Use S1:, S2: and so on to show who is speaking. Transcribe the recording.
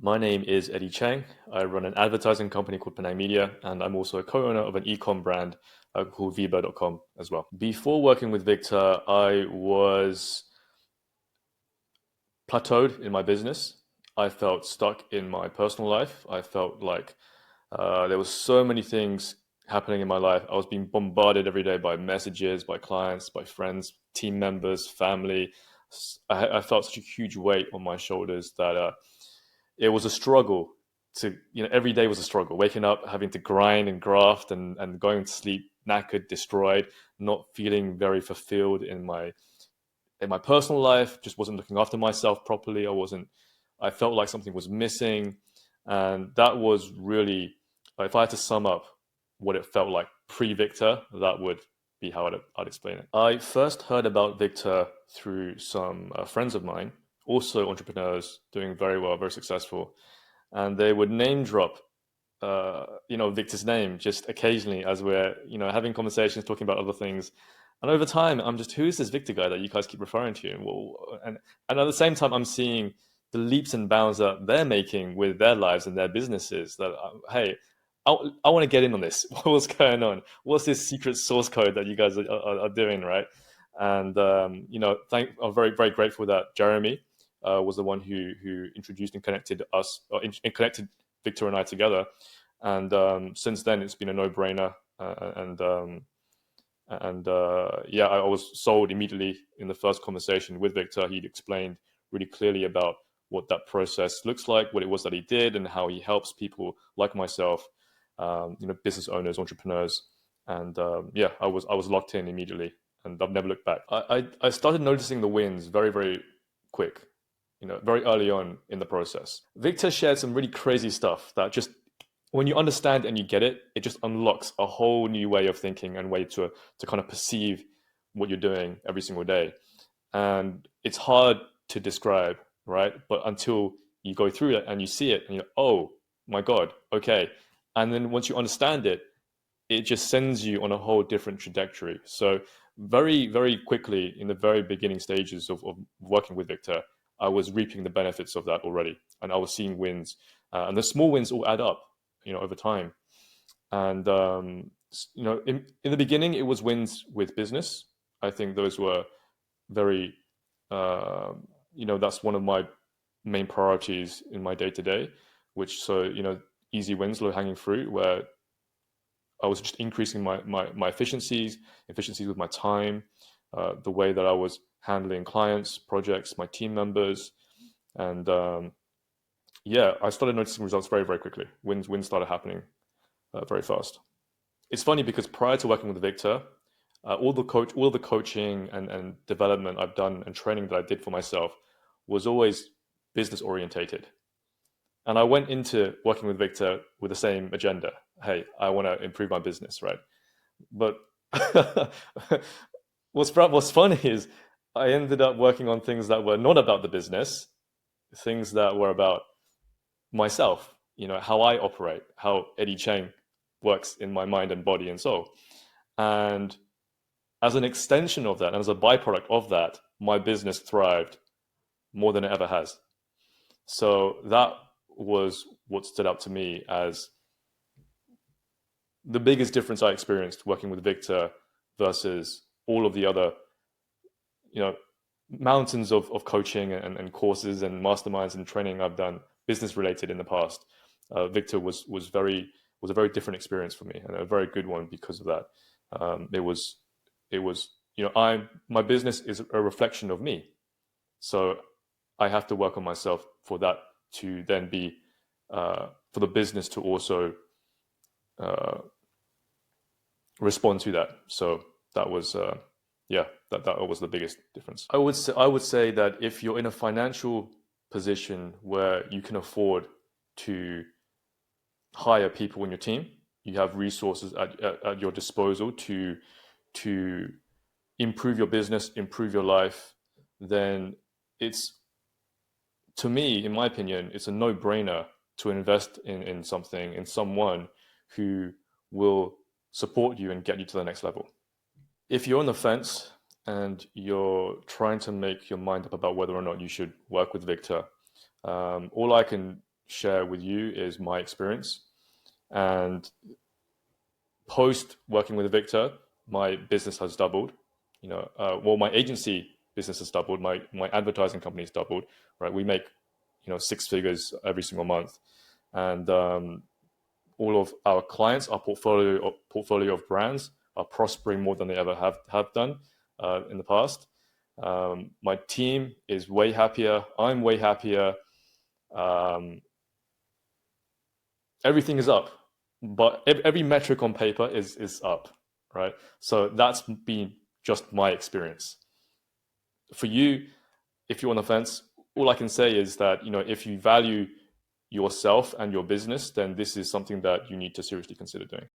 S1: My name is Eddie Chang. I run an advertising company called Penang Media, and I'm also a co-owner of an e-com brand called Viba.com as well. Before working with Victor, I was plateaued in my business. I felt stuck in my personal life. I felt like there was so many things happening in my life. I was being bombarded every day by messages, by clients, by friends, team members, family. I felt such a huge weight on my shoulders that it was a struggle to, every day was a struggle. Waking up, having to grind and graft and going to sleep knackered, destroyed, not feeling very fulfilled in my personal life, just wasn't looking after myself properly. I felt like something was missing. And that was really, if I had to sum up what it felt like pre-Victor, that would be how I'd explain it. I first heard about Victor through some friends of mine, also entrepreneurs doing very well, very successful. And they would name drop Victor's name just occasionally as we're, having conversations, talking about other things. And over time, I'm just, who is this Victor guy that you guys keep referring to? And at the same time, I'm seeing the leaps and bounds that they're making with their lives and their businesses. That hey, I want to get in on this. What's going on? What's this secret source code that you guys are doing, right? And I'm very very grateful that Jeremy was the one who introduced and connected us, and connected Victor and I together. And since then, it's been a no-brainer. Yeah, I was sold immediately in the first conversation with Victor. He'd explained really clearly about what that process looks like, what it was that he did, and how he helps people like myself, business owners, entrepreneurs. And yeah, I was locked in immediately, and I've never looked back. I started noticing the wins very very quick, very early on in the process. Victor shared some really crazy stuff that just, when you understand and you get it, it just unlocks a whole new way of thinking and way to kind of perceive what you're doing every single day. And it's hard to describe, right? But until you go through it and you see it and you're, oh my God, okay. And then once you understand it, it just sends you on a whole different trajectory. So very, very quickly in the very beginning stages of working with Victor, I was reaping the benefits of that already. And I was seeing wins. And the small wins all add up, over time. And, in the beginning, it was wins with business. I think those were very, uh, that's one of my main priorities in my day to day, which, so, easy wins, low hanging fruit, where I was just increasing my efficiencies with my time, the way that I was handling clients, projects, my team members. And yeah, I started noticing results very, very quickly. Wins started happening very fast. It's funny because prior to working with Victor, all the coaching and development I've done and training that I did for myself was always business orientated. And I went into working with Victor with the same agenda. Hey, I want to improve my business, right? But what's funny is I ended up working on things that were not about the business, things that were about myself, how I operate, how Eddie Chang works in my mind and body and soul. And as an extension of that, and as a byproduct of that, my business thrived more than it ever has. So that was what stood out to me as the biggest difference I experienced working with Victor versus all of the other, you know, mountains of coaching and courses and masterminds and training I've done business related in the past. Victor was a very different experience for me and a very good one because of that. It was my business is a reflection of me, so I have to work on myself for that to then be for the business to also uh, respond to that. So that was yeah, that was the biggest difference. I would say that if you're in a financial position where you can afford to hire people in your team, you have resources at your disposal to improve your business, improve your life, then it's, to me, in my opinion, it's a no-brainer to invest in something, in someone who will support you and get you to the next level. If you're on the fence and you're trying to make your mind up about whether or not you should work with Victor, all I can share with you is my experience. And post working with Victor, my business has doubled. Well, my agency business has doubled. My advertising company has doubled. Right, we make 6 figures every single month, and all of our clients, our portfolio of brands, are prospering more than they ever have done in the past. My team is way happier. I'm way happier. Everything is up, but every metric on paper is up, right? So that's been just my experience. For you, if you're on the fence, all I can say is that if you value yourself and your business, then this is something that you need to seriously consider doing.